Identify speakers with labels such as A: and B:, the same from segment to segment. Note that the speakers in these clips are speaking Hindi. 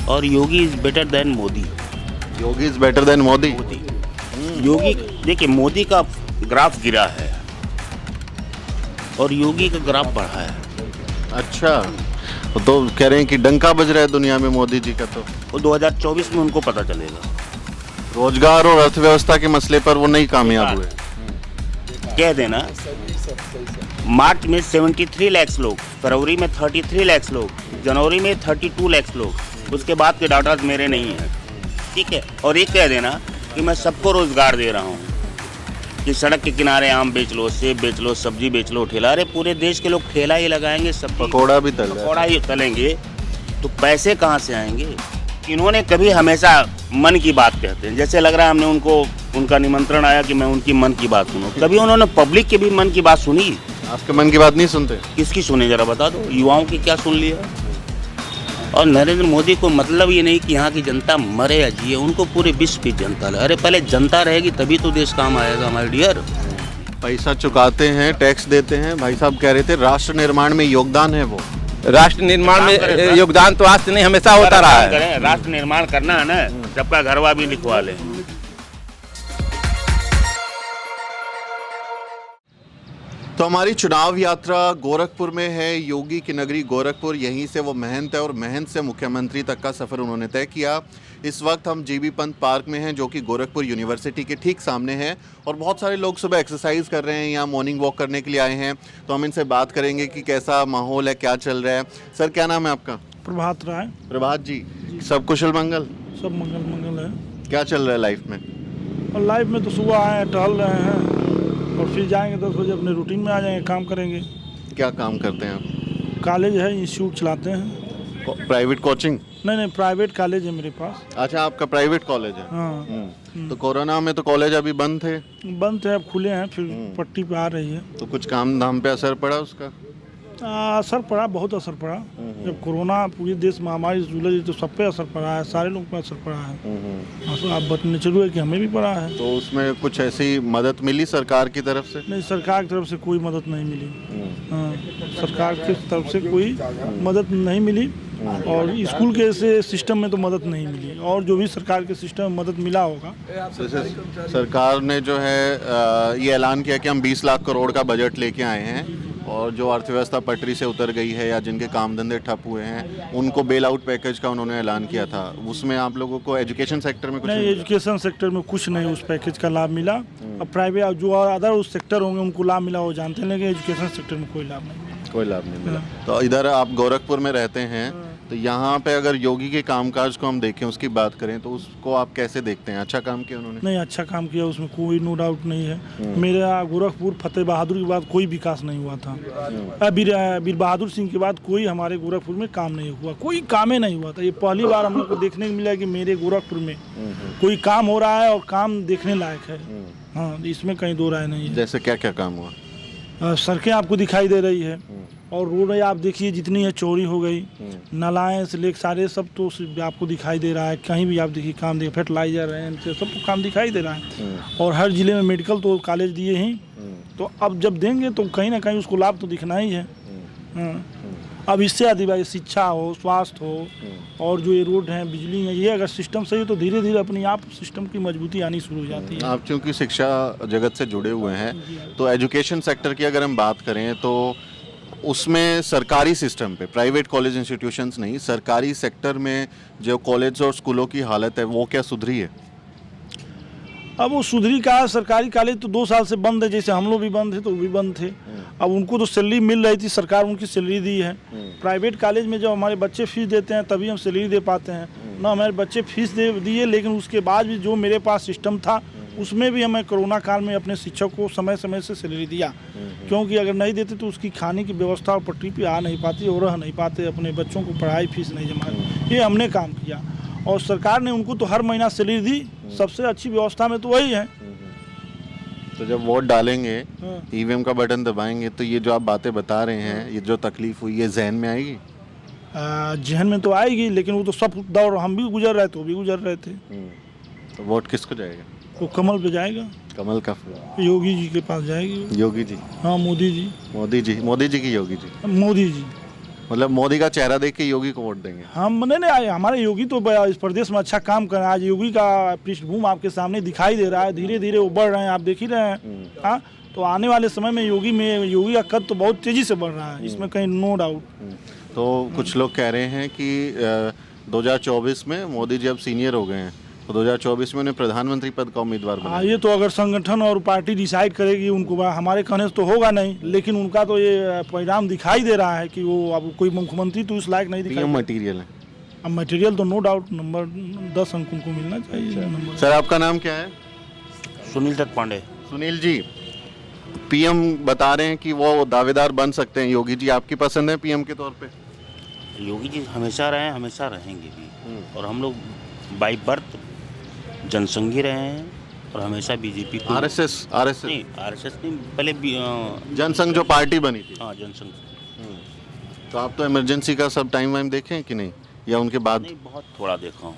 A: और Yogi is better than Modi.
B: Yogi is better than Modi.
A: Yogi, देखिए मोदी का ग्राफ गिरा है और योगी का ग्राफ बढ़ा है।
B: अच्छा, तो कह रहे हैं कि डंका बज रहा है दुनिया में मोदी जी का। तो
A: वो 2024 में उनको पता चलेगा।
B: रोजगार और अर्थव्यवस्था के मसले पर वो नहीं कामयाब हुए।
A: कह देना मार्च में 73 लाख लोग, फरवरी में 33 लाख लोग, जनवरी में 32 लाख लोग, उसके बाद के डाटा मेरे नहीं हैं, ठीक है। और एक कह देना कि मैं सबको रोजगार दे रहा हूँ, कि सड़क के किनारे आम बेच लो, सेब बेच लो, सब्जी बेच लो, ठेला। अरे पूरे देश के लोग ठेला ही लगाएंगे, सब
B: पकौड़ा भी
A: पकौड़ा ही तलेंगे, तो पैसे कहाँ से आएंगे। इन्होंने कभी हमेशा मन की बात कहते हैं, जैसे लग रहा है हमने उनका निमंत्रण आया कि मैं उनकी मन की बात सुनूं। कभी उन्होंने पब्लिक की भी मन की बात सुनी?
B: आपके मन की बात नहीं सुनते?
A: किसकी सुने जरा बता दो, युवाओं की क्या सुन लिया। और नरेंद्र मोदी को मतलब ये नहीं कि यहाँ की जनता मरे या जिए, उनको पूरे विश्व की जनता है। अरे पहले जनता रहेगी तभी तो देश काम आएगा माय डियर।
B: पैसा चुकाते हैं, टैक्स देते हैं। भाई साहब कह रहे थे राष्ट्र निर्माण में योगदान है वो।
C: राष्ट्र निर्माण में योगदान तो आज से नहीं, हमेशा होता रहा है।
A: राष्ट्र निर्माण करना है ना, सबका घरवा भी लिखवा ले।
B: तो हमारी चुनाव यात्रा गोरखपुर में है। योगी की नगरी गोरखपुर, यहीं से वो महंत है और महंत से मुख्यमंत्री तक का सफ़र उन्होंने तय किया। इस वक्त हम जीबी पंत पार्क में हैं, जो कि गोरखपुर यूनिवर्सिटी के ठीक सामने है। और बहुत सारे लोग सुबह एक्सरसाइज कर रहे हैं, यहाँ मॉर्निंग वॉक करने के लिए आए हैं। तो हम इनसे बात करेंगे कि कैसा माहौल है, क्या चल रहा है। सर क्या नाम है आपका?
D: प्रभात राय।
B: प्रभात जी, सब कुशल मंगल?
D: सब मंगल मंगल है।
B: क्या चल रहा है लाइफ में?
D: और लाइफ में तो सुबह आए, टहल रहे हैं और फिर जाएंगे 10 बजे अपने रूटीन में आ जाएंगे, काम करेंगे।
B: क्या काम करते हैं आप?
D: कॉलेज है, इंस्टीट्यूट चलाते हैं।
B: Private coaching?
D: नहीं, प्राइवेट कॉलेज है मेरे पास।
B: अच्छा, आपका प्राइवेट कॉलेज है।
D: हाँ।
B: तो कोरोना में तो कॉलेज अभी बंद थे?
D: बंद थे, अब खुले हैं, फिर पट्टी पे आ रही है।
B: तो कुछ काम धाम पे असर पड़ा उसका?
D: असर पड़ा, बहुत असर पड़ा। जब कोरोना पूरे देश महामारी से जुड़ी तो सब पे असर पड़ा है, सारे लोग पे असर पड़ा है। आप बताने चलो कि हमें भी पड़ा है।
B: तो उसमें कुछ ऐसी मदद मिली सरकार की तरफ से?
D: नहीं, सरकार की तरफ से कोई मदद नहीं मिली। हाँ, सरकार की तरफ से कोई मदद नहीं मिली। और स्कूल के ऐसे सिस्टम में तो मदद नहीं मिली, और जो भी सरकार के सिस्टम में मदद मिला होगा।
B: सरकार ने जो है ये ऐलान किया कि हम 20 लाख करोड़ का बजट लेके आए हैं, और जो अर्थव्यवस्था पटरी से उतर गई है या जिनके काम धंधे ठप हुए हैं उनको बेल आउट पैकेज का उन्होंने ऐलान किया था। उसमें आप लोगों को एजुकेशन सेक्टर में कुछ
D: नहीं, एजुकेशन सेक्टर में कुछ नहीं उस पैकेज का लाभ मिला। अब प्राइवेट जो अदर उस सेक्टर होंगे उनको लाभ मिला, वो जानते हैं, लेकिन एजुकेशन सेक्टर में कोई लाभ नहीं।
B: कोई लाभ नहीं मिला। तो इधर आप गोरखपुर में रहते हैं, तो यहाँ पे अगर योगी के कामकाज को हम देखें, उसकी बात करें, तो उसको आप कैसे देखते हैं? अच्छा काम किया उन्होंने?
D: नहीं, अच्छा काम किया, उसमें कोई नो डाउट नहीं है। मेरे यहाँ गोरखपुर फतेह बहादुर के बाद कोई विकास नहीं हुआ था। वीर बहादुर सिंह के बाद कोई हमारे गोरखपुर में काम नहीं हुआ, कोई काम ही नहीं हुआ था। ये पहली बार हम लोग को देखने को मिला कि मेरे गोरखपुर में कोई काम हो रहा है और काम देखने लायक है। हाँ, इसमें कहीं दो राय नहीं है।
B: जैसे क्या क्या काम हुआ?
D: सड़कें आपको दिखाई दे रही है, और रोड आप देखिए जितनी है चौड़ी हो गई, नालाएं से लेकर सारे सब तो आपको दिखाई दे रहा है। कहीं भी आप देखिए काम देखिए, फर्टिलाइजर है, इनसे सब काम दिखाई दे रहा है। और हर जिले में मेडिकल तो कॉलेज दिए ही, तो अब जब देंगे तो कहीं ना कहीं उसको लाभ तो दिखना ही है। अब इससे अधिक शिक्षा हो, स्वास्थ्य हो, और जो ये रोड हैं, बिजली है, ये अगर सिस्टम सही हो तो धीरे धीरे अपने आप सिस्टम की मजबूती आनी शुरू हो जाती है।
B: आप चूँकि शिक्षा जगत से जुड़े हुए हैं, तो एजुकेशन सेक्टर की अगर हम बात करें तो उसमें सरकारी सिस्टम पे, प्राइवेट कॉलेज इंस्टीट्यूशंस नहीं, सरकारी सेक्टर में जो कॉलेज और स्कूलों की हालत है वो क्या सुधरी है?
D: अब वो सुधरी का, सरकारी कॉलेज तो 2 साल से बंद है, जैसे हम लोग भी बंद थे तो वो भी बंद थे। अब उनको तो सैलरी मिल रही थी, सरकार उनकी सैलरी दी है। प्राइवेट कॉलेज में जब हमारे बच्चे फीस देते हैं तभी हम सैलरी दे पाते हैं ना। हमारे बच्चे फीस दे दिए, लेकिन उसके बाद भी जो मेरे पास सिस्टम था उसमें भी हमें कोरोना काल में अपने शिक्षक को समय समय से सैलरी दिया, क्योंकि अगर नहीं देते तो उसकी खाने की व्यवस्था और पटरी पे आ नहीं पाती और रह नहीं पाते, अपने बच्चों को पढ़ाई फीस नहीं जमा। ये हमने काम किया, और सरकार ने उनको तो हर महीना सैलरी दी। सबसे अच्छी व्यवस्था में तो वही है।
B: तो जब वोट डालेंगे, ईवीएम का बटन दबाएंगे, तो ये जो आप बातें बता रहे हैं, ये जो तकलीफ हुई, ये जहन में आएगी?
D: जहन में तो आएगी, लेकिन वो तो सब दौर हम भी गुजर रहे थे, वो भी गुजर रहे थे।
B: तो वोट किसको जाएगा?
D: वो कमल पे जाएगा।
B: कमल का फूल
D: योगी जी के पास जाएगी।
B: योगी जी?
D: हाँ, मोदी जी।
B: मोदी जी? मोदी जी की योगी जी?
D: मोदी जी।
B: मतलब मोदी का चेहरा देख के योगी को वोट देंगे।
D: हम नहीं, हमारे योगी तो इस प्रदेश में अच्छा काम कर रहे हैं। आज योगी का पृष्ठभूमि आपके सामने दिखाई दे रहा है, धीरे धीरे वो बढ़ रहे हैं, आप देख ही रहे हैं। हाँ, तो आने वाले समय में योगी का कद तो बहुत तेजी से बढ़ रहा है, इसमें कहीं नो डाउट।
B: तो कुछ लोग कह रहे हैं कि 2024 में मोदी जी अब सीनियर हो गए हैं, तो 2024 में उन्हें प्रधानमंत्री पद का उम्मीदवार बनाया।
D: ये तो अगर संगठन और पार्टी डिसाइड करेगी उनको, हमारे कहने से तो होगा नहीं, लेकिन उनका तो ये परिणाम दिखाई दे रहा है कि वो अब कोई मुख्यमंत्री तो इस लायक नहीं दिखाई।
B: मटीरियल है,
D: अब मटेरियल तो नो डाउट नंबर 10 अंक उनको मिलना चाहिए। नंबर
B: सर आपका नाम क्या है?
A: सुनील दत्त पांडे।
B: सुनील जी, पीएम बता रहे हैं कि वो दावेदार बन सकते हैं, योगी जी आपकी पसंद है पीएम के तौर पे?
A: योगी जी हमेशा रहे हैं, हमेशा रहेंगे भी, और हम लोग बाई बर्थ जनसंघी रहे हैं और हमेशा बीजेपी को।
B: आरएसएस
A: नहीं, आरएसएस नहीं, पहले
B: जनसंघ जो पार्टी बनी थी।
A: हाँ, जनसंघ।
B: तो आप तो इमरजेंसी का सब टाइम वाइम देखे हैं कि नहीं, या उनके बाद?
A: नहीं, बहुत थोड़ा देखा हूँ।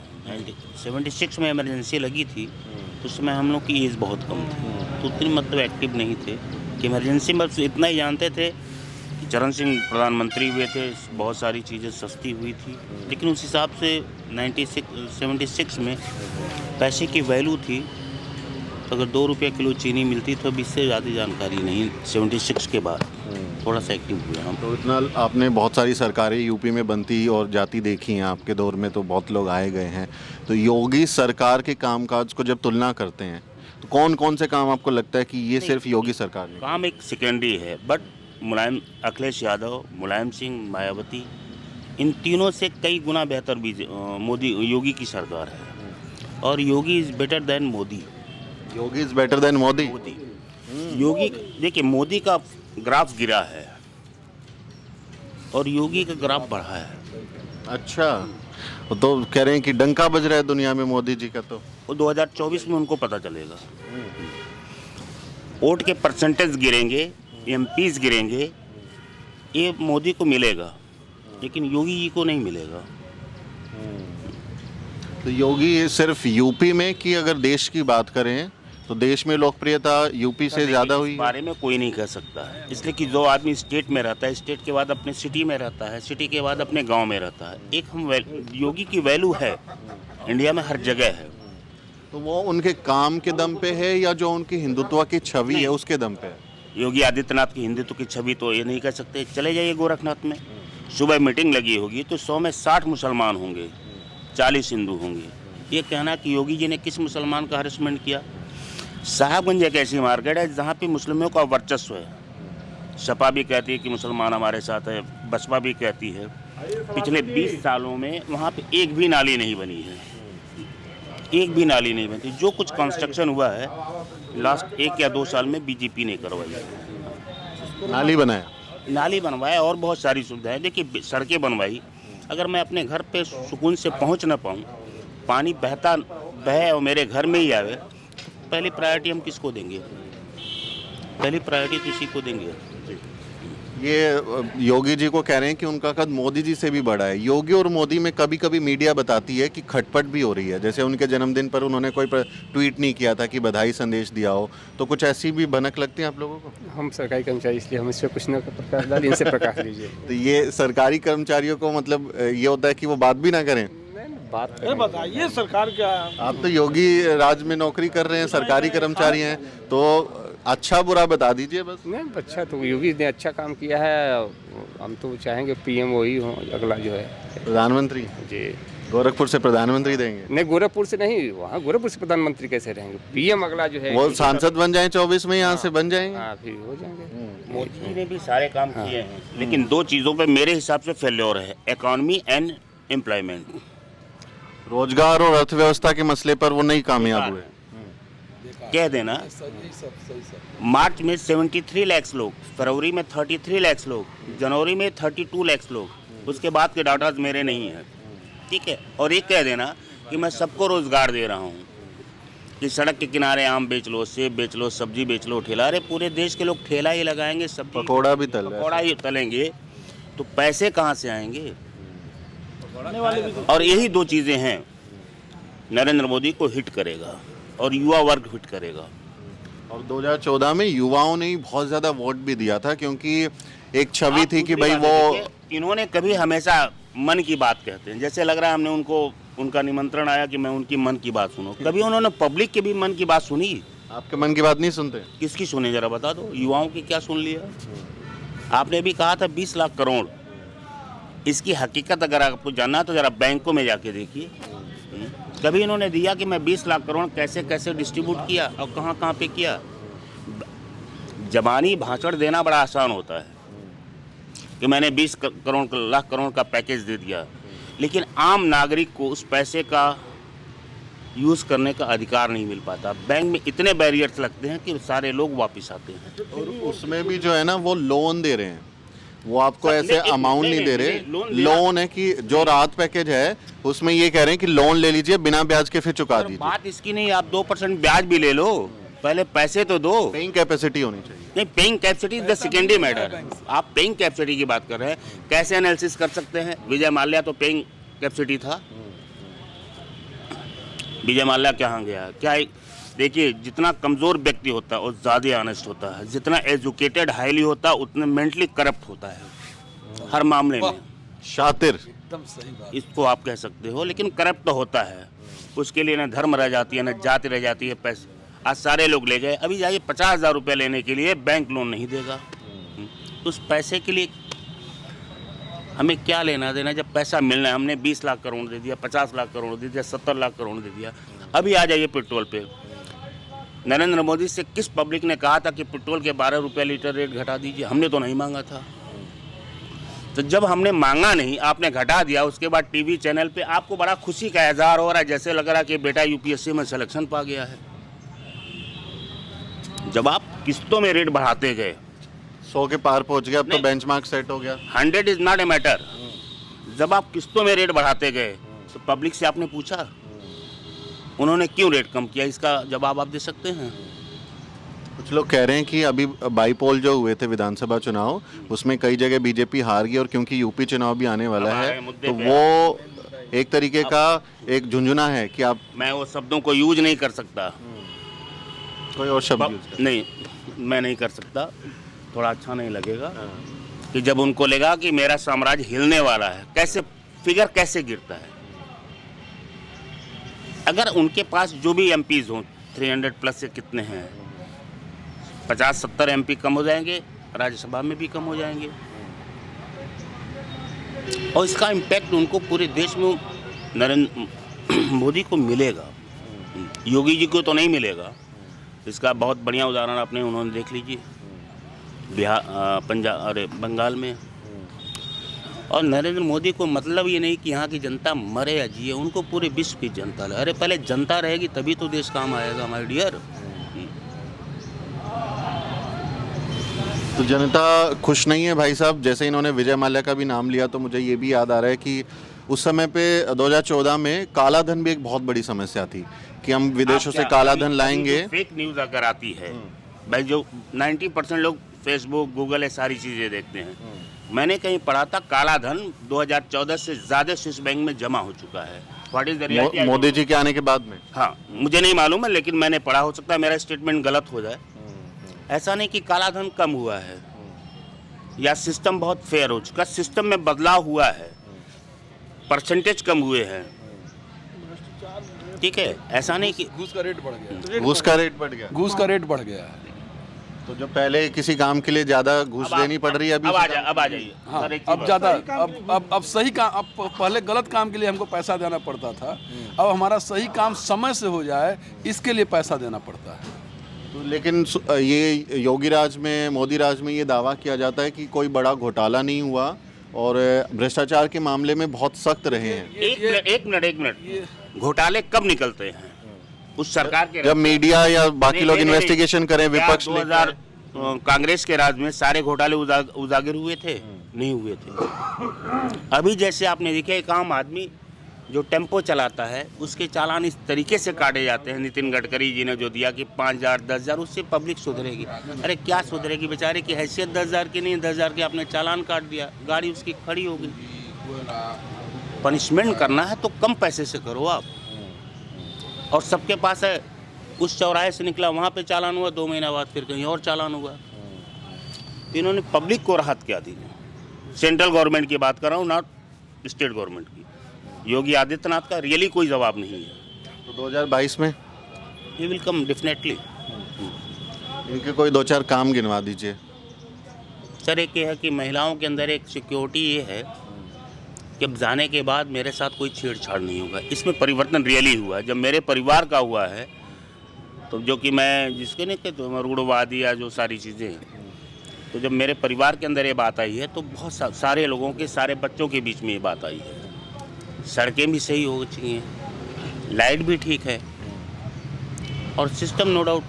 A: 76 में इमरजेंसी लगी थी, तो उस समय हम लोग की एज बहुत कम थी, तो उतनी मतलब एक्टिव नहीं थे कि इमरजेंसी में बस इतना ही जानते थे कि चरण सिंह प्रधानमंत्री हुए थे, बहुत सारी चीज़ें सस्ती हुई थी, लेकिन उस हिसाब से 76 में पैसे की वैल्यू थी। तो अगर 2 रुपये किलो चीनी मिलती तो अब इससे ज़्यादा जानकारी नहीं। 76 के बाद थोड़ा सा एक्टिव हुए हम।
B: तो इतना आपने बहुत सारी सरकारें यूपी में बनती और जाती देखी हैं, आपके दौर में तो बहुत लोग आए गए हैं, तो योगी सरकार के कामकाज को जब तुलना करते हैं तो कौन कौन से काम आपको लगता है कि ये सिर्फ योगी सरकार ने?
A: काम एक सेकेंडरी है, बट मुलायम, अखिलेश यादव, मुलायम सिंह, मायावती, इन तीनों से कई गुना बेहतर मोदी योगी की सरकार है, और Yogi is better than Modi.
B: Yogi is better than Modi.
A: Yogi, देखिए, मोदी का ग्राफ गिरा है और योगी का ग्राफ बढ़ा है।
B: अच्छा, तो कह रहे हैं कि डंका बज रहा है दुनिया में मोदी जी का, तो
A: वो 2024 में उनको पता चलेगा। वोट के परसेंटेज गिरेंगे, एमपीज गिरेंगे, ये मोदी को मिलेगा, लेकिन योगी जी को नहीं मिलेगा।
B: तो योगी सिर्फ यूपी में, कि अगर देश की बात करें तो देश में लोकप्रियता यूपी से ज़्यादा हुई
A: इस बारे में कोई नहीं कह सकता है, इसलिए कि जो आदमी स्टेट में रहता है, स्टेट के बाद अपने सिटी में रहता है, सिटी के बाद अपने गांव में रहता है, एक हम योगी की वैल्यू है इंडिया में हर जगह है।
B: तो वो उनके काम के दम पे है या जो उनकी हिंदुत्व की छवि है उसके दम पे है?
A: योगी आदित्यनाथ की हिंदुत्व की छवि तो ये नहीं कह सकते। चले जाइए गोरखनाथ में, सुबह मीटिंग लगी होगी तो 100 में 60 मुसलमान होंगे, 40 हिंदू होंगे। ये कहना कि योगी जी ने किस मुसलमान का हरेसमेंट किया? साहबगंज एक ऐसी मार्केट है जहाँ पे मुस्लिमों का वर्चस्व है। सपा भी कहती है कि मुसलमान हमारे साथ है, बसपा भी कहती है। पिछले 20 सालों में वहाँ पे एक भी नाली नहीं बनी है, एक भी नाली नहीं बनी। जो कुछ कंस्ट्रक्शन हुआ है लास्ट 1 या 2 साल में बीजेपी ने करवाई।
B: नाली बनाया,
A: नाली बनवाया और बहुत सारी सुविधाएं। देखिए, सड़कें बनवाई। अगर मैं अपने घर पे सुकून से पहुंच ना पाऊं, पानी बहे और मेरे घर में ही आवे, तो पहली प्रायोरिटी हम किसको देंगे? पहली प्रायोरिटी तो इसी को देंगे।
B: ये योगी जी को कह रहे हैं कि उनका कद मोदी जी से भी बड़ा है। योगी और मोदी में कभी कभी मीडिया बताती है कि खटपट भी हो रही है, जैसे उनके जन्मदिन पर उन्होंने कोई ट्वीट नहीं किया था कि बधाई संदेश दिया हो, तो कुछ ऐसी भी भनक लगती है आप लोगों को?
E: हम सरकारी कर्मचारी, इसलिए हम इस पर कुछ न प्रकाश डाल, इनसे प्रकाश लीजिए।
B: तो ये सरकारी कर्मचारियों को मतलब ये होता है कि वो बात भी ना करें?
E: बात
D: बताइए सरकार क्या।
B: आप तो योगी राज में नौकरी कर रहे हैं, सरकारी कर्मचारी हैं, तो अच्छा बुरा बता दीजिए बस।
E: नहीं, अच्छा तो योगी ने अच्छा काम किया है, हम तो चाहेंगे पीएम वही हो अगला जो है
B: प्रधानमंत्री
E: जी।
B: गोरखपुर से प्रधानमंत्री देंगे?
E: नहीं, गोरखपुर से नहीं, वहाँ गोरखपुर से प्रधानमंत्री कैसे रहेंगे? पीएम अगला जो है
B: वो सांसद बन जाए 24 में, यहाँ से बन जाएंगे।
E: हाँ, फिर हो जाएंगे।
A: मोदी ने भी सारे काम किए हैं, लेकिन 2 चीज़ों पे मेरे हिसाब से फेल्योर है, इकोनॉमी एंड एम्प्लॉयमेंट।
B: रोजगार और अर्थव्यवस्था के मसले पर वो नहीं कामयाब हुए।
A: कह देना, मार्च में 73 लाख लोग, फरवरी में 33 लाख लोग, जनवरी में 32 लाख लोग, उसके बाद के डाटाज मेरे नहीं हैं, ठीक है। और ये कह देना कि मैं सबको रोजगार दे रहा हूँ, कि सड़क के किनारे आम बेच लो, सेब बेच लो, सब्जी बेच लो, ठेला। अरे पूरे देश के लोग ठेला ही लगाएंगे, सब्जी
B: पकौड़ा भी
A: पकौड़ा ही तलेंगे, तो पैसे कहाँ से आएंगे? और यही 2 चीज़ें हैं नरेंद्र मोदी को हिट करेगा और युवा वर्ग हिट करेगा।
B: और 2014 में युवाओं ने ही बहुत ज़्यादा वोट भी दिया था, क्योंकि एक छवि थी कि भाई वो
A: इन्होंने कभी हमेशा मन की बात कहते हैं, जैसे लग रहा है हमने उनका निमंत्रण आया कि मैं उनकी मन की बात सुनूं। कभी उन्होंने पब्लिक के भी मन की बात सुनी?
B: आपके मन की बात नहीं सुनते?
A: किसकी सुने जरा बता दो, युवाओं की क्या सुन लिया? आपने भी कहा था 20 लाख करोड़, इसकी हकीकत अगर आपको जानना है तो जरा बैंकों में जाके देखिए। कभी इन्होंने दिया कि मैं 20 लाख करोड़ कैसे कैसे डिस्ट्रीब्यूट किया और कहाँ कहाँ पे किया? जबानी भाषण देना बड़ा आसान होता है कि मैंने 20 लाख करोड़ का पैकेज दे दिया, लेकिन आम नागरिक को उस पैसे का यूज़ करने का अधिकार नहीं मिल पाता। बैंक में इतने बैरियर्स लगते हैं कि सारे लोग वापस आते हैं।
B: और उसमें भी जो है ना वो लोन दे रहे हैं, वो आपको ऐसे अमाउंट नहीं दे रहे। लोन है कि जो राहत पैकेज है उसमें ये कह रहे हैं कि लोन ले लीजिए बिना ब्याज के फिर चुका दीजिए।
A: बात इसकी नहीं, आप 2% ब्याज भी ले लो, पहले पैसे तो दो।
B: पेइंग कैपेसिटी होनी चाहिए।
A: नहीं, paying capacity the secondary matter. आप पेइंग कैपेसिटी की बात कर रहे हैं, कैसे एनालिसिस कर सकते हैं? विजय माल्या तो पेइंग कैपेसिटी था। विजय माल्या कहाँ गया? क्या देखिए, जितना कमज़ोर व्यक्ति होता है वो ज़्यादा ऑनेस्ट होता है, जितना एजुकेटेड हाईली होता है उतने मेंटली करप्ट होता है हर मामले में।
B: शातिर,
F: एकदम सही बात।
A: इसको आप कह सकते हो, लेकिन करप्ट तो होता है। उसके लिए ना धर्म रह जाती है ना जाति रह जाती है। पैसे आज सारे लोग ले गए, अभी जाइए 50,000 रुपये लेने के लिए बैंक लोन नहीं देगा। उस पैसे के लिए हमें क्या लेना देना? जब पैसा मिलना है, हमने 20 लाख करोड़ दे दिया, 50 लाख करोड़ दे दिया, 70 लाख करोड़ दे दिया। अभी आ जाइए पेट्रोल पे, नरेंद्र मोदी से किस पब्लिक ने कहा था कि पेट्रोल के 12 रुपये लीटर रेट घटा दीजिए? हमने तो नहीं मांगा था। तो जब हमने मांगा नहीं, आपने घटा दिया, उसके बाद टीवी चैनल पे आपको बड़ा खुशी का इजहार हो रहा है, जैसे लग रहा है कि बेटा यूपीएससी में सिलेक्शन पा गया है। जब आप किस्तों में रेट बढ़ाते गए,
B: 100 के पार पहुंच गया, अब तो बेंचमार्क सेट हो गया।
A: 100 इज नॉट ए मैटर। जब आप किस्तों में रेट बढ़ाते गए तो पब्लिक से आपने पूछा उन्होंने क्यों रेट कम किया? इसका जवाब आप दे सकते हैं?
B: कुछ लोग कह रहे हैं कि अभी बाईपोल जो हुए थे विधानसभा चुनाव, उसमें कई जगह बीजेपी हार गई और क्योंकि यूपी चुनाव भी आने वाला है तो वो एक तरीके का एक झुंझुना है कि आप।
A: मैं वो शब्दों को यूज नहीं कर सकता।
B: कोई और शब्द यूज करें।
A: नहीं, मैं नहीं कर सकता, थोड़ा अच्छा नहीं लगेगा कि जब उनको लगा कि मेरा साम्राज्य हिलने वाला है, कैसे फिगर कैसे गिरता है। अगर उनके पास जो भी एमपीज हों, 300 प्लस से कितने हैं, 50-70 एमपी कम हो जाएंगे, राज्यसभा में भी कम हो जाएंगे और इसका इम्पैक्ट उनको पूरे देश में नरेंद्र मोदी को मिलेगा। योगी जी को तो नहीं मिलेगा। इसका बहुत बढ़िया उदाहरण आपने उन्होंने देख लीजिए बिहार, पंजाब, अरे बंगाल में। और नरेंद्र मोदी को मतलब ये नहीं कि यहाँ की जनता मरे या जिए, उनको पूरे विश्व की जनता है। अरे पहले जनता रहेगी तभी तो देश काम आएगा माय डियर।
B: तो जनता खुश नहीं है भाई साहब। जैसे इन्होंने विजय माल्या का भी नाम लिया तो मुझे ये भी याद आ रहा है कि उस समय पे 2014 में काला धन भी एक बहुत बड़ी समस्या थी कि हम विदेशों से काला धन लाएंगे।
A: फेक न्यूज़ अगर आती है भाई, जो 90% लोग फेसबुक गूगल ये सारी चीज़ें देखते हैं, मैंने कहीं पढ़ा था काला धन 2014 से ज़्यादा स्विस बैंक में जमा हो चुका है। What is the reality?
B: Modi ji के आने के बाद में।
A: हाँ, मुझे नहीं मालूम है, लेकिन मैंने पढ़ा, हो सकता है मेरा स्टेटमेंट गलत हो जाए। ऐसा नहीं कि काला धन कम हुआ है या सिस्टम बहुत फेयर हो चुका, सिस्टम में बदलाव हुआ है, परसेंटेज कम हुए हैं, ठीक है। ऐसा नहीं कि
F: घूस का रेट बढ़ गया।
B: घूस का रेट बढ़ गया।
F: घूस का रेट बढ़ गया है।
B: तो जो पहले किसी काम के लिए ज्यादा घूस देनी पड़ रही है अभी
A: अब आ जाइए।
F: हाँ,
A: सर, एक चीज़
F: अब ज़्यादा अब सही काम। अब पहले गलत काम के लिए हमको पैसा देना पड़ता था, अब हमारा सही काम समय से हो जाए इसके लिए पैसा देना पड़ता है।
B: तो लेकिन ये योगी राज में, मोदी राज में ये दावा किया जाता है कि कोई बड़ा घोटाला नहीं हुआ और भ्रष्टाचार के मामले में बहुत सख्त रहे हैं।
A: एक मिनट, घोटाले कब निकलते हैं? उस सरकार के
B: जब मीडिया या बाकी लोग इन्वेस्टिगेशन करें, विपक्ष
A: 2000 कांग्रेस के राज में सारे घोटाले उजागर हुए थे? नहीं हुए थे। अभी जैसे आपने देखा, एक आम आदमी जो टेम्पो चलाता है उसके चालान इस तरीके से काटे जाते हैं, नितिन गडकरी जी ने जो दिया कि 5,000 10,000, उससे पब्लिक सुधरेगी। अरे क्या सुधरेगी? बेचारे की हैसियत 10,000 की नहीं, 10,000 के आपने चालान काट दिया, गाड़ी उसकी खड़ी हो गई। पनिशमेंट करना है तो कम पैसे से करो आप। और सबके पास है, उस चौराहे से निकला वहाँ पे चालान हुआ, 2 महीना बाद फिर कहीं और चालान हुआ। तो इन्होंने पब्लिक को राहत क्या दी? सेंट्रल गवर्नमेंट की बात कर रहा हूँ, नॉट स्टेट गवर्नमेंट की। योगी आदित्यनाथ का रियली कोई जवाब नहीं है।
B: तो 2022 में
A: ही विल कम डेफिनेटली।
B: इनके कोई 2-4 काम गिनवा दीजिए।
A: सर एक ये है कि महिलाओं के अंदर एक सिक्योरिटी ये है कि अब जाने के बाद मेरे साथ कोई छेड़छाड़ नहीं होगा। इसमें परिवर्तन रियली हुआ है। जब मेरे परिवार का हुआ है तो जो कि मैं जिसके नहीं कहते तो रूढ़वादी या जो सारी चीज़ें हैं, तो जब मेरे परिवार के अंदर ये बात आई है तो बहुत सारे लोगों के, सारे बच्चों के बीच में ये बात आई है। सड़कें भी सही हो चाहिए, लाइट भी ठीक है और सिस्टम नो डाउट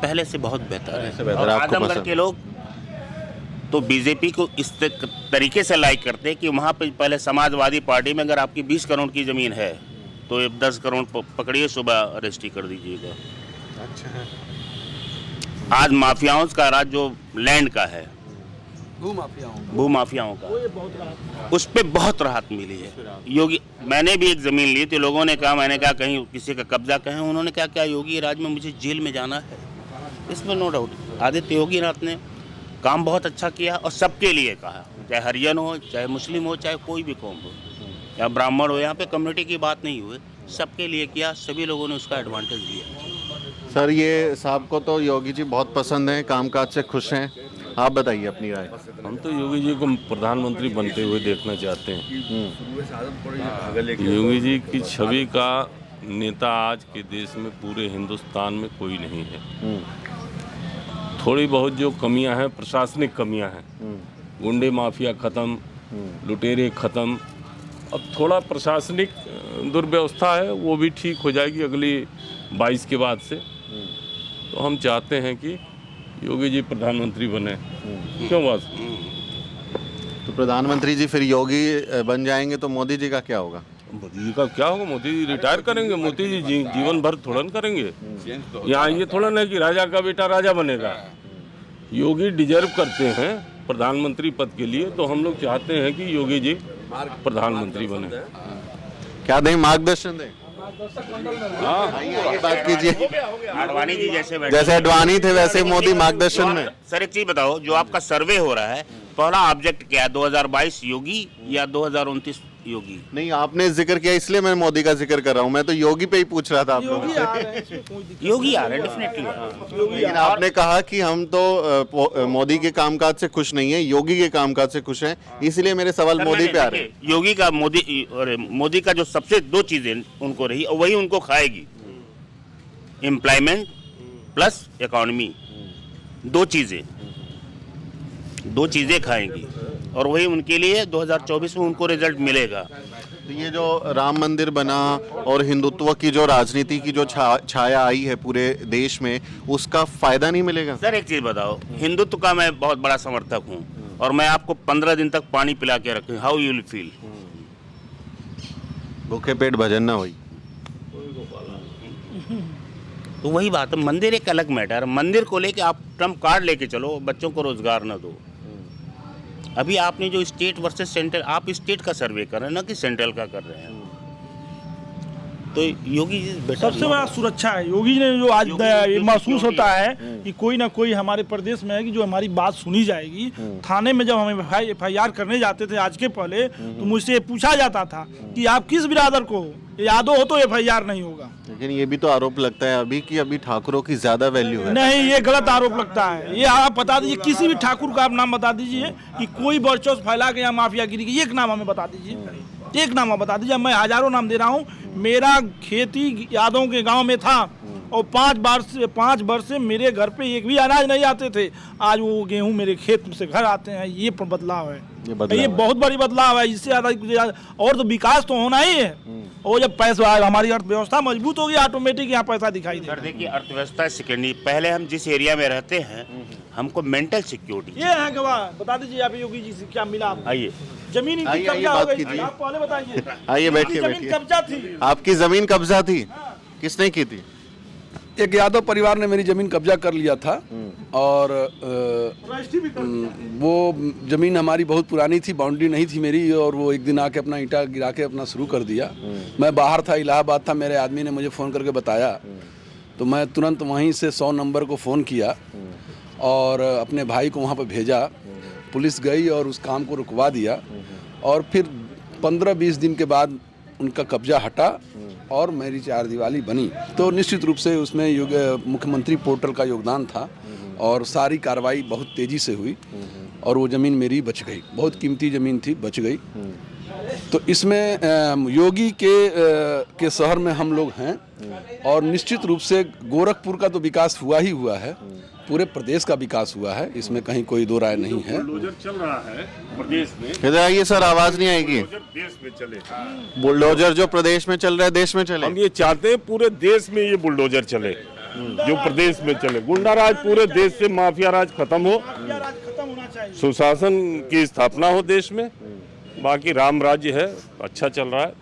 A: पहले से बहुत बेहतर है। और आजमगढ़ के लोग तो बीजेपी को इस तरीके से लाइक करते हैं कि वहाँ पे पहले समाजवादी पार्टी में अगर आपकी 20 करोड़ की ज़मीन है तो 10 करोड़ पकड़िए, सुबह रजिस्ट्री कर दीजिएगा। आज माफियाओं का राज जो लैंड का है, भूमाफियाओं का, उस पे बहुत राहत मिली है। योगी, मैंने भी एक ज़मीन ली थी, लोगों ने कहा, मैंने कहा कहीं किसी का कब्जा कहें, उन्होंने कहा क्या योगी राज में मुझे जेल में जाना है? इसमें नो डाउट आदित्य योगी नाथ ने काम बहुत अच्छा किया और सबके लिए कहा, चाहे हरिजन हो, चाहे मुस्लिम हो, चाहे कोई भी कौम हो या ब्राह्मण हो, यहाँ पे कम्युनिटी की बात नहीं हुई, सबके लिए किया, सभी लोगों ने उसका एडवांटेज लिया।
B: सर ये साहब को तो योगी जी बहुत पसंद हैं, कामकाज से खुश हैं, आप बताइए अपनी राय।
G: हम तो योगी जी को प्रधानमंत्री बनते हुए देखना चाहते हैं। योगी जी की छवि का नेता आज के देश में, पूरे हिंदुस्तान में कोई नहीं है। थोड़ी बहुत जो कमियां हैं, प्रशासनिक कमियां हैं, गुंडे माफिया ख़त्म, लुटेरे ख़त्म, अब थोड़ा प्रशासनिक दुर्व्यवस्था है, वो भी ठीक हो जाएगी अगली 22 के बाद से। तो हम चाहते हैं कि योगी जी प्रधानमंत्री बने। क्यों बस?
B: तो प्रधानमंत्री जी फिर योगी बन जाएंगे तो मोदी जी का क्या होगा?
G: मोदी जी का क्या होगा? मोदी जी रिटायर करेंगे। मोदी जी जीवन भर थोड़ा न करेंगे। यहाँ ये थोड़ा ना कि राजा का बेटा राजा बनेगा। योगी डिजर्व करते हैं प्रधानमंत्री पद के लिए, तो हम लोग चाहते हैं कि योगी जी प्रधानमंत्री बने।
B: क्या दें, मार्गदर्शन दें?
A: आइए
B: बात कीजिए।
A: आडवाणी जी
B: जैसे अडवाणी थे वैसे मोदी मार्गदर्शन में।
A: सर एक चीज बताओ, जो आपका सर्वे हो रहा है, पहला ऑब्जेक्ट क्या है, 2022 योगी या 2029 योगी?
B: नहीं, आपने जिक्र किया इसलिए मैं मोदी का जिक्र कर रहा हूँ। मैं तो योगी पे ही पूछ रहा था आप लोगों से।
A: योगी आ रहे हैं डेफिनेटली।
B: लेकिन आपने कहा कि हम तो मोदी के कामकाज से खुश नहीं है, योगी के कामकाज से खुश हैं, इसलिए मेरे सवाल मोदी पे आ रहे हैं।
A: योगी का मोदी का जो सबसे 2 चीजें उनको रही और वही उनको खाएगी, एम्प्लॉयमेंट प्लस इकोनॉमी, 2 चीजें खाएंगी और वही उनके लिए 2024 में उनको रिजल्ट मिलेगा।
B: तो ये जो राम मंदिर बना और हिंदुत्व की जो राजनीति की जो छाया आई है पूरे देश में, उसका फायदा नहीं मिलेगा?
A: सर एक चीज बताओ, हिंदुत्व का मैं बहुत बड़ा समर्थक हूँ और मैं आपको 15 दिन तक पानी पिला के रखूँ, हाउ यू विल फील?
B: भूखे पेट भजन ना हुई।
A: तो वही बात है, मंदिर एक अलग मैटर। मंदिर को लेके आप ट्रम्प कार्ड लेके चलो, बच्चों को रोजगार ना दो। अभी आपने जो स्टेट वर्सेस सेंट्रल, आप स्टेट का सर्वे कर रहे हैं ना कि सेंट्रल का कर रहे हैं। तो योगी जी
D: सबसे बड़ा सुरक्षा है योगी जी ने, जो आज ये महसूस होता है कि कोई ना कोई हमारे प्रदेश में है कि जो हमारी बात सुनी जाएगी। थाने में जब हम FIR करने जाते थे आज के पहले, तो मुझसे पूछा जाता था कि आप किस बिरादर को हो, यादव हो तो FIR नहीं होगा।
B: लेकिन ये भी तो आरोप लगता है अभी कि अभी ठाकुरों की ज्यादा वैल्यू है।
D: नहीं, ये गलत आरोप लगता है। ये आप बता दीजिए, किसी भी ठाकुर का आप नाम बता दीजिए कि कोई वर्चस्व फैला के या माफियागिरी की, एक नाम हमें बता दीजिए, एक नाम आप बता दीजिए। मैं हजारों नाम दे रहा हूँ। मेरा खेती यादव के गांव में था और 5 वर्ष से मेरे घर पे एक भी अनाज नहीं आते थे। आज वो गेहूं मेरे खेत से घर आते हैं। ये बदलाव है, ये बहुत बड़ी बदलाव है। इससे ज़्यादा और तो विकास तो होना ही है। और जब पैसा, हमारी अर्थव्यवस्था मजबूत होगी, ऑटोमेटिक यहाँ पैसा दिखाई देगा।
A: देखिए अर्थव्यवस्था सेकेंडरी, पहले हम जिस एरिया में रहते हैं हमको मेंटल सिक्योरिटी,
D: ये है गवाह। बता दीजिए आप योगी जी से क्या मिला आपको?
A: आइए
D: जमीन इनकी कब्जा हो गई, आप पहले बताइए।
B: आइए बैठिए,
D: जमीन कब्जा थी।
B: आपकी जमीन कब्जा थी, किसने की थी?
F: एक यादव परिवार ने मेरी ज़मीन कब्जा कर लिया था और वो ज़मीन हमारी बहुत पुरानी थी, बाउंड्री नहीं थी मेरी, और वो एक दिन आके अपना ईंटा गिरा के अपना शुरू कर दिया। मैं बाहर था, इलाहाबाद था, मेरे आदमी ने मुझे फ़ोन करके बताया, तो मैं तुरंत वहीं से 100 नंबर को फ़ोन किया और अपने भाई को वहाँ पर भेजा। पुलिस गई और उस काम को रुकवा दिया और फिर 15-20 दिन के बाद उनका कब्जा हटा और मेरी चारदीवारी बनी। तो निश्चित रूप से उसमें मुख्यमंत्री पोर्टल का योगदान था और सारी कार्रवाई बहुत तेज़ी से हुई और वो ज़मीन मेरी बच गई, बहुत कीमती ज़मीन थी, बच गई। तो इसमें योगी के शहर में हम लोग हैं और निश्चित रूप से गोरखपुर का तो विकास हुआ ही हुआ है, पूरे प्रदेश का विकास हुआ है, इसमें कहीं कोई दो राय नहीं है।
G: बुलडोजर चल रहा है प्रदेश में,
B: इधर आइए सर, आवाज नहीं आएगी।
G: देश में चले,
B: बुलडोजर जो प्रदेश में चल रहा है देश में चले।
G: हम ये चाहते हैं पूरे देश में ये बुलडोजर चले, जो प्रदेश में चले। गुंडा राज पूरे देश से, माफिया राज खत्म हो, सुशासन की स्थापना हो देश में। बाकी राम राज्य है, अच्छा चल रहा है,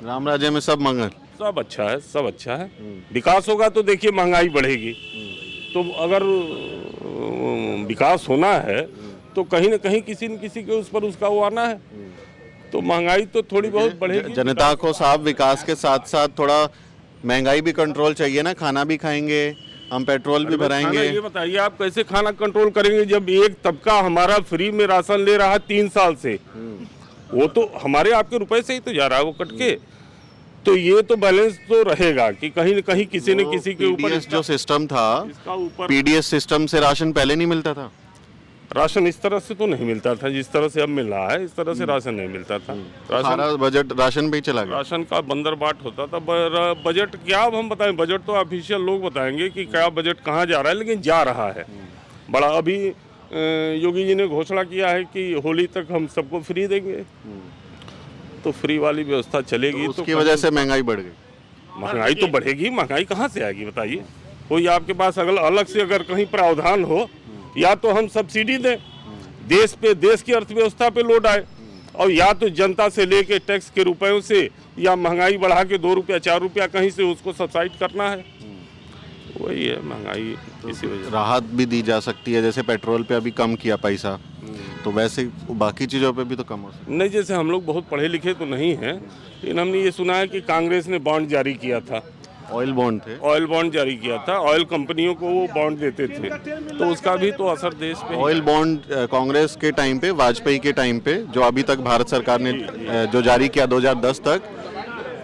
B: राम राज्य में सब मंगल,
G: सब अच्छा है, सब अच्छा है। विकास होगा तो देखिए महंगाई बढ़ेगी, तो अगर विकास होना है तो कहीं न कहीं किसी न किसी के उस पर उसका वो आना है, तो महंगाई तो थोड़ी बहुत बढ़ेगी।
B: जनता को साहब विकास के साथ साथ थोड़ा महंगाई भी कंट्रोल चाहिए ना, खाना भी खाएंगे हम, पेट्रोल भी भराएंगे।
G: ये बताइए आप कैसे खाना कंट्रोल करेंगे जब एक तबका हमारा फ्री में राशन ले रहा है 3 साल से, वो तो हमारे आपके रुपए से ही तो जा रहा है वो कट के, तो ये तो बैलेंस तो रहेगा कि कहीं न कहीं किसी न किसी के ऊपर
B: जो सिस्टम था,
G: इसका ऊपर
B: पीडीएस सिस्टम से राशन पहले नहीं मिलता था।
G: राशन इस तरह से तो नहीं मिलता था जिस तरह से अब मिल रहा है, इस तरह से राशन नहीं मिलता था।
B: सारा बजट राशन पे ही चला गया।
G: राशन का बंदर बाट होता था। बजट क्या अब हम बताएं, बजट तो ऑफिशियल लोग बताएंगे कि क्या बजट कहाँ जा रहा है, लेकिन जा रहा है बड़ा। अभी योगी जी ने घोषणा किया है कि होली तक हम सबको फ्री देंगे, तो फ्री वाली व्यवस्था चलेगी, तो
B: उसकी वजह से महंगाई बढ़ गई।
G: महंगाई तो बढ़ेगी, महंगाई कहाँ से आएगी बताइए। कोई आपके पास अगर अलग से अगर कहीं प्रावधान हो, या तो हम सब्सिडी दें, देश पे, देश की अर्थव्यवस्था पे लोड आए, और या तो जनता से लेके टैक्स के रुपयों से या महंगाई बढ़ा के 2 रुपया 4 रुपया कहीं से उसको सब्सिडाइज करना है। वही है महंगाई, इसी वजह
B: राहत भी दी जा सकती है, जैसे पेट्रोल पे अभी कम किया पैसा, तो वैसे बाकी चीज़ों पे भी तो कम हो सकता है।
G: नहीं, जैसे हम लोग बहुत पढ़े लिखे तो नहीं हैं, लेकिन हमने ये सुना है कि कांग्रेस ने बॉन्ड जारी किया था,
B: ऑयल बॉन्ड थे,
G: ऑयल बॉन्ड जारी किया था, ऑयल कंपनियों को वो बॉन्ड देते थे, तो उसका भी तो असर देश पे।
B: ऑयल बॉन्ड कांग्रेस के टाइम पे, वाजपेयी के टाइम पे, जो अभी तक भारत सरकार ने जो जारी किया 2010 तक,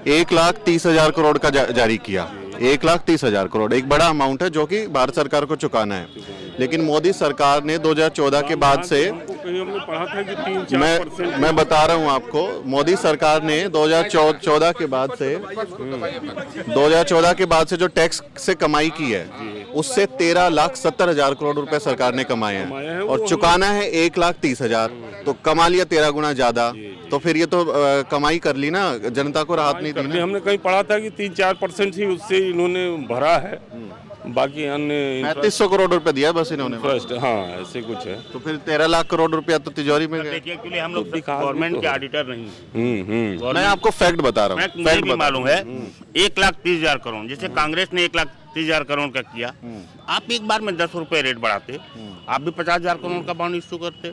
B: 1,30,000 करोड़ का जारी किया। 1,30,000 करोड़ एक बड़ा अमाउंट है जो कि भारत सरकार को चुकाना है। लेकिन मोदी सरकार ने 2014 के बाद से,
G: हमने पढ़ा था कि 3-4%
B: मैं बता रहा हूं आपको, मोदी सरकार ने 2014 के बाद से 2014 के बाद से जो टैक्स से कमाई की है, उससे 13,70,000 करोड़ रुपए सरकार ने कमाए हैं, और चुकाना है 1,30,000, तो कमा लिया 13 गुना ज्यादा। तो फिर ये तो कमाई कर ली ना, जनता को राहत नहीं दी ना।
G: हमने कहीं पढ़ा था कि 3-4% ही उससे इन्होंने भरा है, बाकी अन्य
B: 3500 करोड़ रुपए दिया बस इन्होंने
G: फर्स्ट। हाँ, ऐसे कुछ है।
B: तो फिर 13 लाख करोड़ रुपया तो तिजोरी में गए।
A: देखिए, एक्चुअली हम लोग गवर्नमेंट के ऑडिटर नहीं,
B: मैं आपको फैक्ट बता रहा हूँ,
A: मुझे भी मालूम है। 1,30,000 करोड़, जैसे कांग्रेस ने 1,30,000 करोड़ का किया, आप एक बार में 10 रुपए रेट बढ़ाते, आप भी 50,000 करोड़ का बॉन्ड इश्यू करते,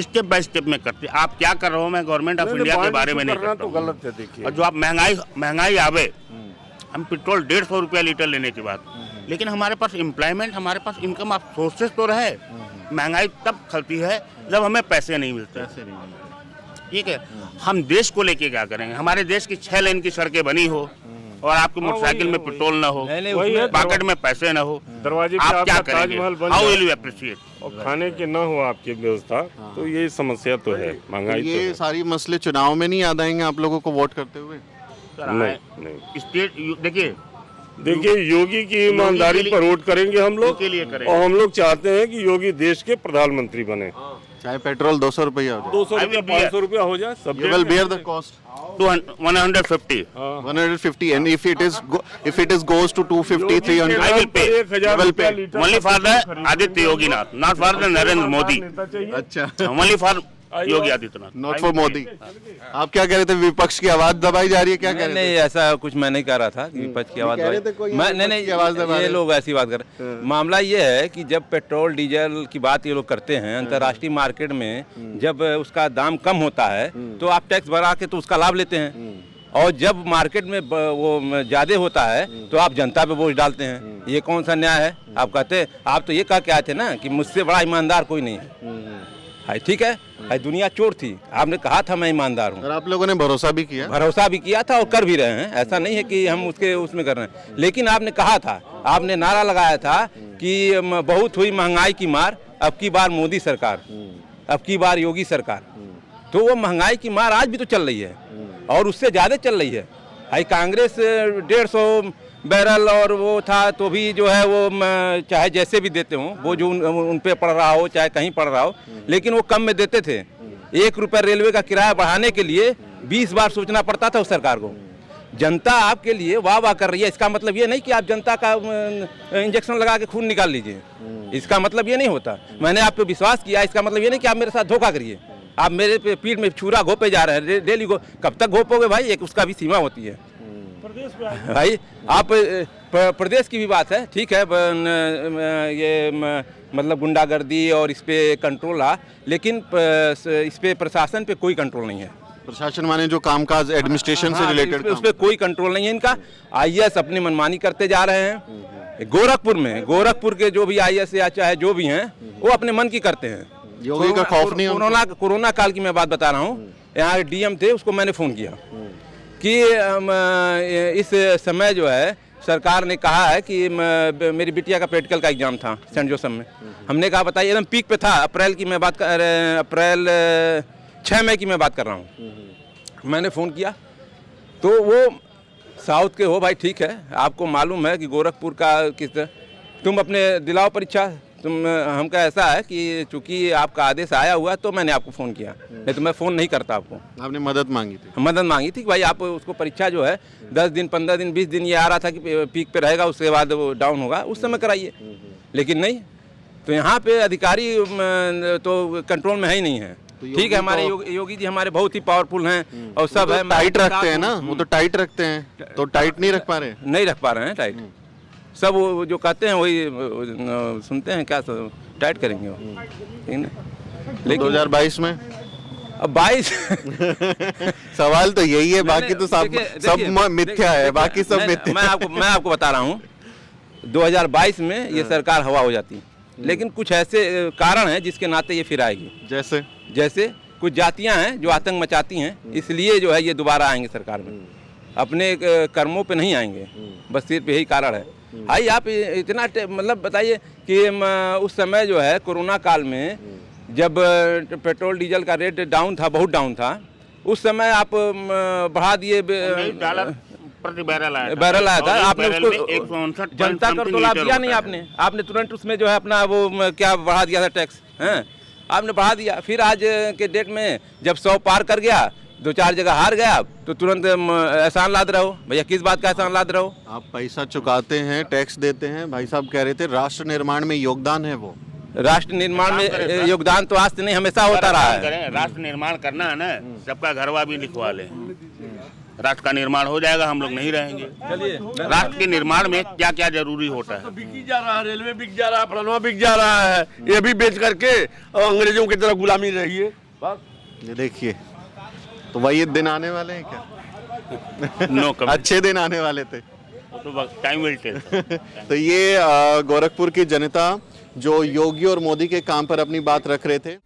A: स्टेप बाय स्टेप में करते। आप क्या कर रहे हो, मैं गवर्नमेंट ऑफ इंडिया के बारे में नहीं करता
G: तो गलत है। देखिए,
A: और जो आप महंगाई आवे, हम पेट्रोल 150 रुपया लीटर लेने के बाद, लेकिन हमारे पास एम्प्लॉयमेंट, हमारे पास इनकम ऑफ सोर्सेस तो रहे। महंगाई तब खलती है जब हमें पैसे नहीं मिलते। ठीक है, हम देश को लेके क्या करेंगे? हमारे देश की 6 लेन की सड़कें बनी हो और आपकी मोटरसाइकिल में पेट्रोल ना हो, पॉकेट में पैसे ना हो,
G: दरवाजे पे
A: आप क्या
G: आपका
A: करेंगे?
G: ताजमहल बन
A: हाउ
G: जाए
A: विल यू अप्रिशिएट?
G: और खाने के ना हो आपकी व्यवस्था, तो ये समस्या तो है, महंगाई तो
B: ये
G: है।
B: सारी मसले चुनाव में नहीं याद आएंगे आप लोगों को वोट करते हुए?
G: नहीं।
A: स्टेट
G: देखिए, योगी की ईमानदारी पर वोट करेंगे हम लोग,
A: के लिए करेंगे।
G: और हम लोग चाहते हैं कि योगी देश के प्रधानमंत्री बने।
B: चाहे पेट्रोल 200 रुपया हो जाए,
G: 200 रुपया 500 रुपया हो जाए, सब
B: you will bear the cost
A: 150.
B: 150, and if it is goes to 250, 300,
A: I will pay.
G: 1,000
B: will
G: रुपया
B: pay.
G: Litre
A: Only for the
G: खरीदने
A: Aditya Yoginath, not for the Narendra Modi.
G: नेता चाहिए।
B: अच्छा,
A: Only for Yogi Adityanath,
B: not for Modi. आप क्या कह रहे थे, विपक्ष की आवाज दबाई जा रही है, क्या कह रहे थे?
C: नहीं, ऐसा कुछ मैं नहीं कह रहा था कि विपक्ष की आवाज
B: कह रहे थे कोई
C: मैं
B: विपक्ष
C: नहीं
B: की आवाज दबा
C: ये
B: रहे।
C: लोग ऐसी बात कर रहे हैं। मामला ये है कि जब पेट्रोल डीजल की बात ये लोग करते हैं, अंतर्राष्ट्रीय मार्केट में जब उसका दाम कम होता है तो आप टैक्स बढ़ा के तो उसका लाभ लेते हैं, और जब मार्केट में वो ज़्यादा होता है तो आप जनता पे बोझ डालते हैं। ये कौन सा न्याय है? आप कहते, आप तो ये कह के आए थे ना कि मुझसे बड़ा ईमानदार कोई नहीं है। है, ठीक है। है दुनिया चोर थी, आपने कहा था मैं ईमानदार हूँ,
B: और आप लोगों ने भरोसा भी किया।
C: भरोसा भी किया था और कर भी रहे हैं, ऐसा नहीं है कि हम उसमें कर रहे हैं। लेकिन आपने कहा था, आपने नारा लगाया था कि बहुत हुई महंगाई की मार, अब की बार मोदी सरकार, अब की बार योगी सरकार। तो वो महंगाई की मार आज भी तो चल रही है और उससे ज़्यादा चल रही है। हाई कांग्रेस 150 बैरल और वो था तो भी जो है वो चाहे जैसे भी देते हों, वो जो उन पे पड़ रहा हो चाहे कहीं पड़ रहा हो, लेकिन वो कम में देते थे। 1 रुपये रेलवे का किराया बढ़ाने के लिए 20 बार सोचना पड़ता था उस सरकार को। जनता आपके लिए वाह वाह कर रही है, इसका मतलब ये नहीं कि आप जनता का इंजेक्शन लगा के खून निकाल लीजिए, इसका मतलब ये नहीं होता। मैंने आप पे विश्वास किया, इसका मतलब ये नहीं कि आप मेरे साथ धोखा करिए। आप मेरे पे पीठ में छुरा घोपे जा रहे हैं डेली को, कब तक घोपोगे भाई, एक उसका भी सीमा होती है भाई। आप प्रदेश की भी बात है, ठीक है, ये मतलब गुंडागर्दी और इस पे कंट्रोल रहा, लेकिन इस पे प्रशासन पे कोई कंट्रोल नहीं है।
B: प्रशासन माने जो कामकाज एडमिनिस्ट्रेशन से रिलेटेड,
C: उस पर कोई कंट्रोल नहीं है इनका। IAS अपनी मनमानी करते जा रहे हैं। गोरखपुर के जो भी IAS या चाहे जो भी हैं, वो अपने मन की करते हैं।
B: योगी का खौफ नहीं है।
C: कोरोना काल की मैं बात बता रहा हूँ, यहाँ DM थे, उसको मैंने फ़ोन किया कि इस समय जो है सरकार ने कहा है कि मेरी बिटिया का प्रैक्टिकल का एग्ज़ाम था सेंट जोसेफ में। हमने कहा बताइए, एकदम पीक पे था, अप्रैल 6 मई की मैं बात कर रहा हूँ। मैंने फ़ोन किया तो वो साउथ के हो भाई, ठीक है, आपको मालूम है कि गोरखपुर का किस, तुम अपने दिलाओ परीक्षा, हमका ऐसा है कि चूंकि आपका आदेश आया हुआ तो मैंने आपको फ़ोन किया, नहीं तो मैं फ़ोन नहीं करता आपको।
B: आपने मदद मांगी थी
C: कि भाई आप उसको परीक्षा जो है 10 दिन 15 दिन 20 दिन ये आ रहा था कि पीक पे रहेगा, उसके बाद वो डाउन होगा, उस समय कराइए। लेकिन नहीं, तो यहाँ पे अधिकारी तो कंट्रोल में है ही नहीं है। ठीक है, हमारे योगी जी हमारे बहुत ही पावरफुल हैं और सब है,
B: टाइट रखते हैं ना, वो तो टाइट रखते हैं, तो टाइट नहीं रख पा रहे हैं
C: टाइट। सब वो जो कहते हैं वही सुनते हैं, क्या टाइट करेंगे वो। लेकिन
B: 2022 में
C: अब 22
B: सवाल तो यही है, बाकी तो सब मिथ्या है, बाकी सब मिथ्या।
C: मैं आपको बता रहा हूँ, 2022 में ये सरकार हवा हो जाती, लेकिन कुछ ऐसे कारण हैं जिसके नाते ये फिर आएगी। जैसे कुछ जातियां हैं जो आतंक मचाती हैं, इसलिए जो है ये दोबारा आएंगे सरकार में, अपने कर्मों पे नहीं आएंगे, बस सिर्फ यही कारण है। भाई आप इतना मतलब बताइए कि उस समय जो है कोरोना काल में जब पेट्रोल डीजल का रेट डाउन था, बहुत डाउन था, उस समय आप बढ़ा दिए,
A: प्रति बैरल
C: आया था, आपने उसको जनता कर तो लाभ दिया नहीं, आपने तुरंत उसमें जो है अपना वो क्या बढ़ा दिया था टैक्स, हैं आपने बढ़ा दिया। फिर आज के डेट में जब 100 पार कर गया, 2-4 जगह हार गया, तो तुरंत एहसान लाद रहे हो। भैया किस बात का एहसान लाद रहे हो?
B: आप पैसा चुकाते हैं, टैक्स देते हैं, भाई साहब कह रहे थे राष्ट्र निर्माण में योगदान है, वो
C: राष्ट्र निर्माण में योगदान तो आज से नहीं, हमेशा होता रहा है।
A: राष्ट्र निर्माण करना है ना, सबका घरवा भी लिखवा ले, राष्ट्र का निर्माण हो जाएगा, हम लोग नहीं रहेंगे। राष्ट्र के निर्माण में क्या क्या जरूरी होता है?
H: बिकी जा रहा है, रेलवे बिक जा रहा है, फलवा बिक जा रहा है, ये भी बेच करके अंग्रेजों की तरह गुलामी रही है।
B: ये देखिए, तो वही दिन आने वाले हैं क्या?
A: नो
B: अच्छे दिन आने वाले थे,
A: तो टाइम विल टेल।
B: तो ये गोरखपुर की जनता जो योगी और मोदी के काम पर अपनी बात रख रहे थे।